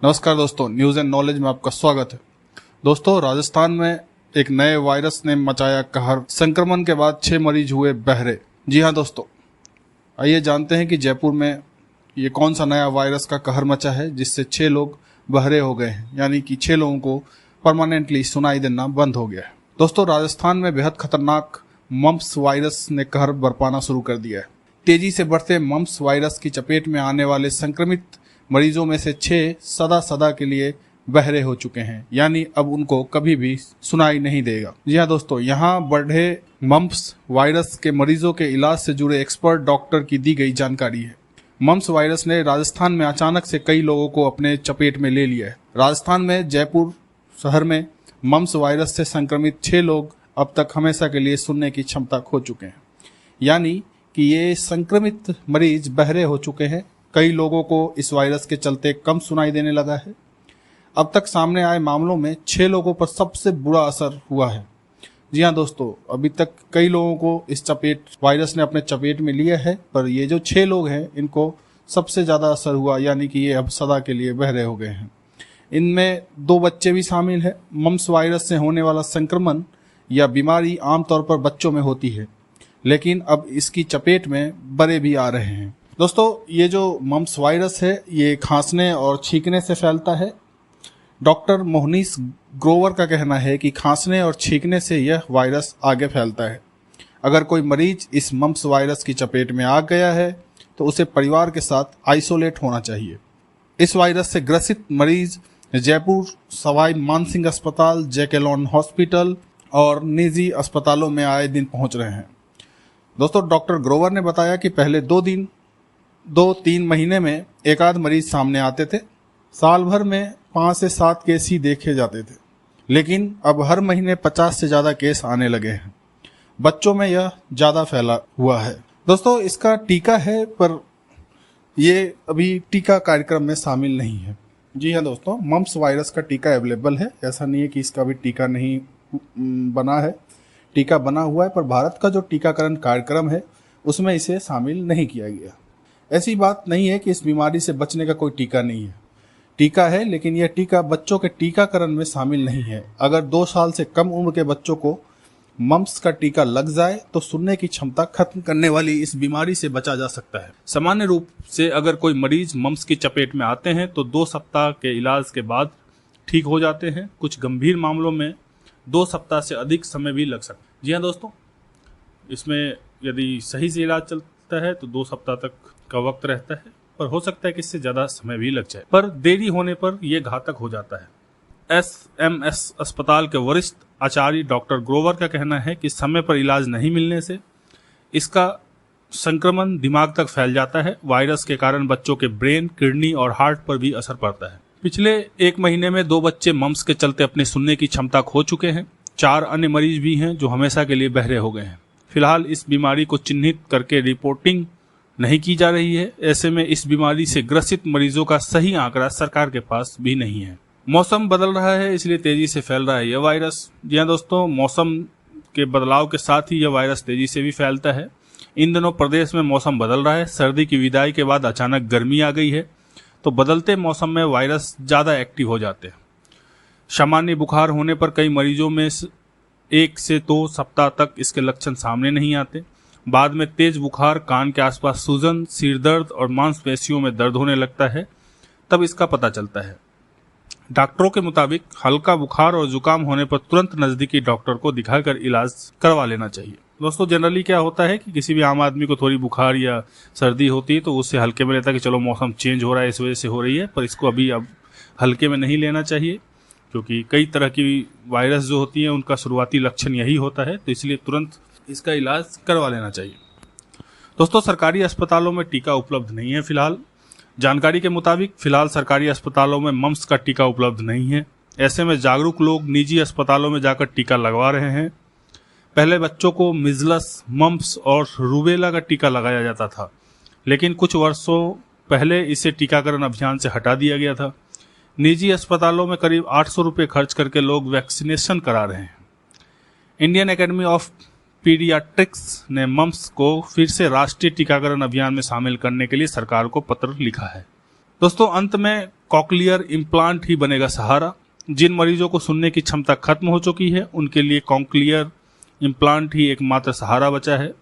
नमस्कार दोस्तों, news and knowledge में आपका स्वागत है। दोस्तों, राजस्थान में एक नए वायरस ने मचाया कहर। संक्रमण के बाद 6 मरीज हुए बहरे। जी हाँ दोस्तों, आइए जानते हैं कि जयपुर में ये कौन सा नया वायरस का कहर मचा है जिससे 6 लोग बहरे हो गए हैं, यानी कि 6 लोगों को परमानेंटली सुनाई देना बंद हो गया है। दोस्तों, राजस्थान में बेहद खतरनाक मम्प्स वायरस ने कहर बरपाना शुरू कर दिया है। तेजी से बढ़ते मम्प्स वायरस की चपेट में आने वाले संक्रमित मरीजों में से 6 सदा के लिए बहरे हो चुके हैं, यानी अब उनको कभी भी सुनाई नहीं देगा। जी हाँ दोस्तों, यहाँ बढ़े मम्प्स वायरस के मरीजों के इलाज से जुड़े एक्सपर्ट डॉक्टर की दी गई जानकारी है। मम्प्स वायरस ने राजस्थान में अचानक से कई लोगों को अपने चपेट में ले लिया है। राजस्थान में जयपुर शहर में मम्प्स वायरस से संक्रमित 6 लोग अब तक हमेशा के लिए सुनने की क्षमता खो चुके हैं, यानी कि ये संक्रमित मरीज बहरे हो चुके हैं। कई लोगों को इस वायरस के चलते कम सुनाई देने लगा है। अब तक सामने आए मामलों में 6 लोगों पर सबसे बुरा असर हुआ है। जी हाँ दोस्तों, अभी तक कई लोगों को इस वायरस ने अपने चपेट में लिया है, पर ये जो 6 लोग हैं इनको सबसे ज़्यादा असर हुआ, यानी कि ये अब सदा के लिए बहरे हो गए हैं। इनमें 2 बच्चे भी शामिल हैं। मम्प्स वायरस से होने वाला संक्रमण या बीमारी आमतौर पर बच्चों में होती है, लेकिन अब इसकी चपेट में बड़े भी आ रहे हैं। दोस्तों, ये जो मम्प्स वायरस है ये खांसने और छींकने से फैलता है। डॉक्टर मोहनीश ग्रोवर का कहना है कि खांसने और छींकने से यह वायरस आगे फैलता है। अगर कोई मरीज इस मम्प्स वायरस की चपेट में आ गया है तो उसे परिवार के साथ आइसोलेट होना चाहिए। इस वायरस से ग्रसित मरीज जयपुर सवाई मानसिंह अस्पताल, जैकेलॉन हॉस्पिटल और निजी अस्पतालों में आए दिन पहुंच रहे हैं। दोस्तों, डॉक्टर ग्रोवर ने बताया कि पहले 2-3 महीने में एक आध मरीज सामने आते थे। साल भर में 5 से 7 केस ही देखे जाते थे, लेकिन अब हर महीने 50 से ज़्यादा केस आने लगे हैं। बच्चों में यह ज़्यादा फैला हुआ है। दोस्तों, इसका टीका है, पर ये अभी टीका कार्यक्रम में शामिल नहीं है। जी हाँ दोस्तों, मम्प्स वायरस का टीका अवेलेबल है। ऐसा नहीं है कि इसका भी टीका नहीं बना है। टीका बना हुआ है, पर भारत का जो टीकाकरण कार्यक्रम है उसमें इसे शामिल नहीं किया गया। ऐसी बात नहीं है कि इस बीमारी से बचने का कोई टीका नहीं है। टीका है, लेकिन यह टीका बच्चों के टीकाकरण में शामिल नहीं है। अगर 2 साल से कम उम्र के बच्चों को मम्प्स का टीका लग जाए तो सुनने की क्षमता खत्म करने वाली इस बीमारी से बचा जा सकता है। सामान्य रूप से अगर कोई मरीज मम्प्स की चपेट में आते हैं तो 2 सप्ताह के इलाज के बाद ठीक हो जाते हैं। कुछ गंभीर मामलों में 2 सप्ताह से अधिक समय भी लग सकता है। जी हाँ दोस्तों, इसमें यदि सही से इलाज चलता है तो 2 सप्ताह तक का वक्त रहता है, पर हो सकता है कि इससे ज़्यादा समय भी लग जाए, पर देरी होने पर यह घातक हो जाता है। SMS अस्पताल के वरिष्ठ आचार्य डॉक्टर ग्रोवर का कहना है कि समय पर इलाज नहीं मिलने से इसका संक्रमण दिमाग तक फैल जाता है। वायरस के कारण बच्चों के ब्रेन, किडनी और हार्ट पर भी असर पड़ता है। पिछले 1 महीने में 2 बच्चे मम्प्स के चलते अपने सुनने की क्षमता खो चुके हैं। 4 अन्य मरीज भी हैं जो हमेशा के लिए बहरे हो गए हैं। फिलहाल इस बीमारी को चिन्हित करके रिपोर्टिंग नहीं की जा रही है। ऐसे में इस बीमारी से ग्रसित मरीजों का सही आंकड़ा सरकार के पास भी नहीं है। मौसम बदल रहा है, इसलिए तेजी से फैल रहा है यह वायरस। जी हाँ दोस्तों, मौसम के बदलाव के साथ ही यह वायरस तेजी से भी फैलता है। इन दिनों प्रदेश में मौसम बदल रहा है। सर्दी की विदाई के बाद अचानक गर्मी आ गई है, तो बदलते मौसम में वायरस ज़्यादा एक्टिव हो जाते हैं। सामान्य बुखार होने पर कई मरीजों में 1 से 2 सप्ताह तक इसके लक्षण सामने नहीं आते। बाद में तेज बुखार, कान के आसपास सूजन, सिर दर्द और मांसपेशियों में दर्द होने लगता है, तब इसका पता चलता है। डॉक्टरों के मुताबिक हल्का बुखार और जुकाम होने पर तुरंत नज़दीकी डॉक्टर को दिखाकर इलाज करवा लेना चाहिए। दोस्तों, जनरली क्या होता है कि किसी भी आम आदमी को थोड़ी बुखार या सर्दी होती है तो उससे हल्के में लेता है कि चलो मौसम चेंज हो रहा है, इस वजह से हो रही है, पर इसको अब हल्के में नहीं लेना चाहिए, क्योंकि कई तरह की वायरस जो होती है उनका शुरुआती लक्षण यही होता है, तो इसलिए तुरंत इसका इलाज करवा लेना चाहिए। दोस्तों, सरकारी अस्पतालों में टीका उपलब्ध नहीं है। फिलहाल जानकारी के मुताबिक फिलहाल सरकारी अस्पतालों में मम्प्स का टीका उपलब्ध नहीं है। ऐसे में जागरूक लोग निजी अस्पतालों में जाकर टीका लगवा रहे हैं। पहले बच्चों को मिजलस, मम्प्स और रूबेला का टीका लगाया जाता था, लेकिन कुछ वर्षों पहले इसे टीकाकरण अभियान से हटा दिया गया था। निजी अस्पतालों में करीब 800 रुपये खर्च करके लोग वैक्सीनेशन करा रहे हैं। इंडियन एकेडमी ऑफ पीडियाट्रिक्स ने मम्प्स को फिर से राष्ट्रीय टीकाकरण अभियान में शामिल करने के लिए सरकार को पत्र लिखा है। दोस्तों, अंत में कॉकलियर इम्प्लांट ही बनेगा सहारा। जिन मरीजों को सुनने की क्षमता खत्म हो चुकी है उनके लिए कॉकलियर इम्प्लांट ही एकमात्र सहारा बचा है।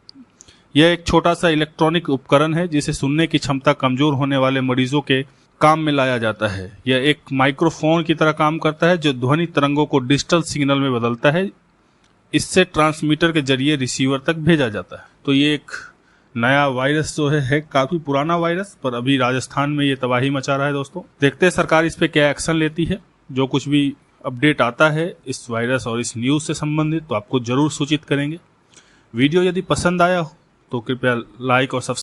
यह एक छोटा सा इलेक्ट्रॉनिक उपकरण है जिसे सुनने की क्षमता कमजोर होने वाले मरीजों के काम में लाया जाता है। यह एक माइक्रोफोन की तरह काम करता है जो ध्वनि तरंगों को डिजिटल सिग्नल में बदलता है। इससे ट्रांसमीटर के जरिए रिसीवर तक भेजा जाता है। तो ये एक नया वायरस जो है काफी पुराना वायरस, पर अभी राजस्थान में ये तबाही मचा रहा है। दोस्तों देखते हैं सरकार इस पे क्या एक्शन लेती है। जो कुछ भी अपडेट आता है इस वायरस और इस न्यूज से संबंधित तो आपको जरूर सूचित करेंगे। वीडियो यदि पसंद आया हो तो कृपया लाइक और सब्सक्राइब